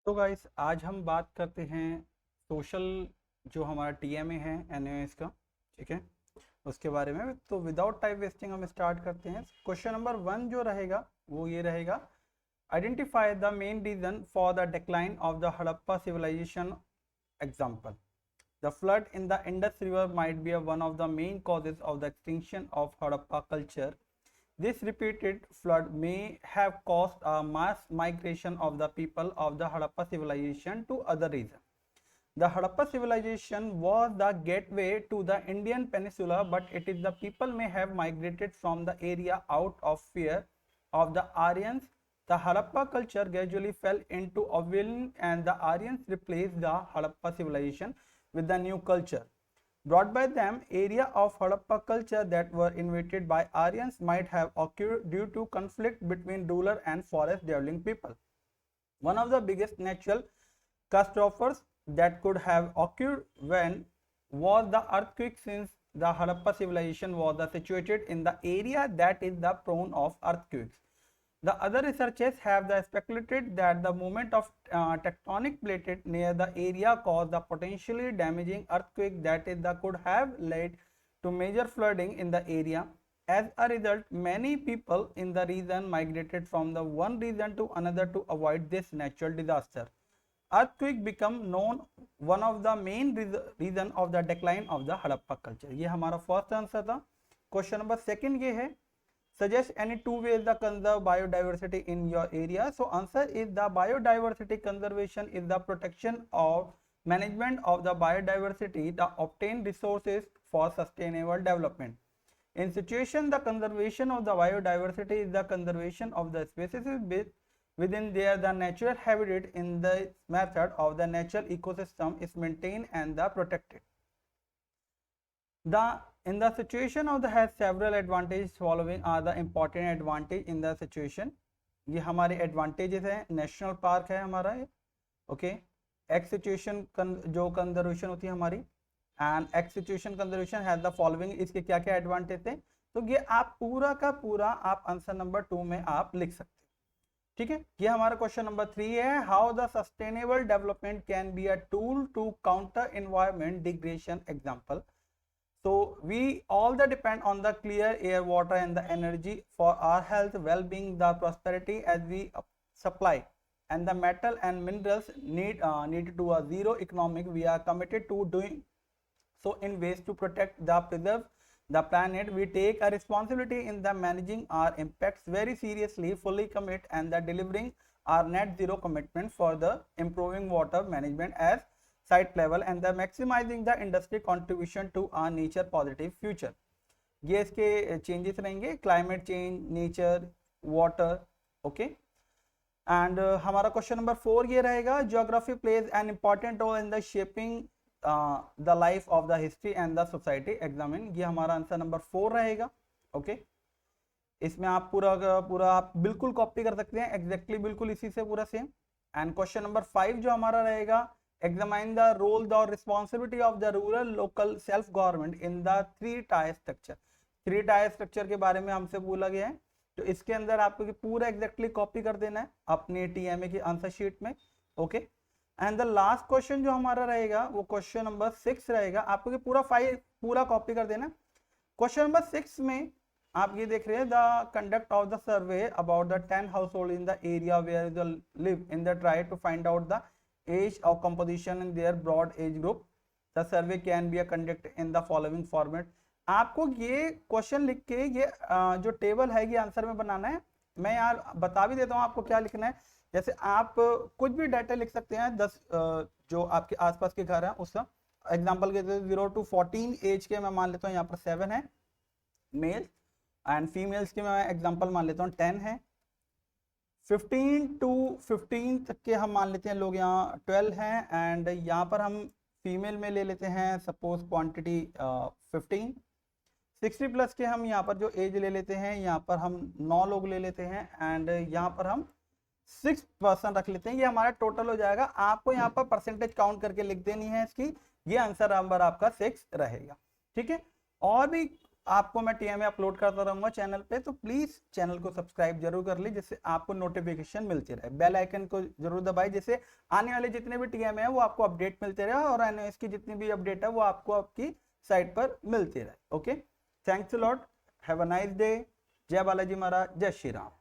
तो गाइस आज हम बात करते हैं सोशल जो हमारा टीएमए है एनएएस का। ठीक है, उसके बारे में। तो विदाउट टाइम वेस्टिंग हम स्टार्ट करते हैं। क्वेश्चन नंबर 1 जो रहेगा वो ये रहेगा, identify the main reason for the decline of the Harappa civilisation. Example, the flood in the Indus River might be one of the main causes of the extinction of Harappa culture. This repeated flood may have caused a mass migration of the people of the Harappa civilization to other regions. The Harappa civilization was the gateway to the Indian peninsula, but it is the people may have migrated from the area out of fear of the Aryans. The Harappa culture gradually fell into oblivion and the Aryans replaced the Harappa civilization with the new culture brought by them. Area of Harappa culture that were invaded by Aryans might have occurred due to conflict between ruler and forest dwelling people. One of the biggest natural catastrophes that could have occurred when was the earthquake, since the Harappa civilization was situated in the area that is the prone of earthquakes. The other researchers have speculated that the movement of tectonic plates near the area caused the potentially damaging earthquake that could have led to major flooding in the area. As a result, many people in the region migrated from the one region to another to avoid this natural disaster. Earthquake become known one of the main reason of the decline of the Harappa culture. ये हमारा first answer था। Question number second ये है, suggest any two ways to conserve biodiversity in your area. So answer is the biodiversity conservation is the protection of management of the biodiversity to obtain resources for sustainable development. In situation, the conservation of the biodiversity is the conservation of the species within their the natural habitat. In the method of the natural ecosystem is maintained and the protected. The in the situation of the has several advantages. Following are the important advantage in the situation. ये हमारे advantages हैं। National park है हमारा ये, okay. X situation जो conservation होती है हमारी, and x situation conservation has the following. इसके क्या क्या एडवांटेज थे, तो ये आप पूरा का पूरा आप आंसर नंबर 2 में आप लिख सकते हैं। ठीक है, ये हमारा क्वेश्चन नंबर 3 है, how the sustainable development can be a tool to counter environment degradation. Example, so we all the depend on the clear air, water and the energy for our health, well-being, the prosperity as we supply, and the metal and minerals need to a zero economic. We are committed to doing so in ways to protect the preserve the planet. We take a responsibility in the managing our impacts very seriously, fully commit and the delivering our net zero commitment for the improving water management as site level and the maximizing the industry contribution to our nature positive future. ये इसके changes रहेंगे, climate change, nature, water, okay. And हमारा question number 4 ये रहेगा, geography plays an important role in the shaping the life of the history and the society. Examine, ये हमारा answer number 4 रहेगा, okay. इसमें आप पूरा पूरा आप बिल्कुल कॉपी कर सकते हैं, एग्जैक्टली बिल्कुल इसी से पूरा सेम। एंड क्वेश्चन नंबर 5 जो हमारा रहेगा, examine the role the responsibility of the rural local self government in the 3-tier structure। 3-tier structure के बारे में हमसे बोला गया है, तो इसके अंदर आपको पूरा एग्जैक्टली कॉपी कर देना है अपने टीएमए की आंसर शीट में, okay. And the last question जो हमारा रहेगा वो क्वेश्चन नंबर 6 रहेगा, आपको पूरा फाइल पूरा कॉपी कर देना। क्वेश्चन नंबर 6 में आप ये देख रहे हैं, the conduct of the survey about the 10 household in the area where the live in the try to find out the age of composition in their broad age group. The survey can be conducted in the following format। आपको ये question लिख के ये जो table है ये answer में बनाना है। मैं यार बता भी देता हूँ आपको क्या लिखना है। जैसे आप कुछ भी डाटा लिख सकते हैं, 10 जो आपके आसपास के घर हैं उसका एग्जांपल के 0 to 14 एज के मैं मान लेता हूँ यहाँ पर 7 है मेल, एंड फीमेल्स के मैं एग्जांपल मान लेता हूँ 10 है। 15 to 15 तक के हम मान लेते हैं लोग यहाँ 12 हैं, एंड यहाँ पर हम फीमेल में ले लेते हैं सपोज क्वांटिटी 15। 60 प्लस के हम यहाँ पर जो एज ले लेते हैं यहाँ पर हम 9 लोग ले लेते हैं, एंड यहाँ पर हम 6% रख लेते हैं। ये हमारा टोटल हो जाएगा। आपको यहाँ पर परसेंटेज काउंट करके लिख देनी है इसकी, ये आंसर नंबर आपका 6 रहेगा। ठीक है, और भी आपको मैं टीएमए अपलोड करता रहूंगा चैनल पे, तो प्लीज चैनल को सब्सक्राइब जरूर कर ली जिससे आपको नोटिफिकेशन मिलती रहे। बेल आइकन को जरूर दबाए जिससे आने वाले जितने भी टीएमए है वो आपको अपडेट मिलते रहे और एनओएस की जितनी भी अपडेट है वो आपको आपकी साइट पर मिलती रहे। Okay, thanks a lot, have a nice day. जय बालाजी महाराज, जय श्री राम।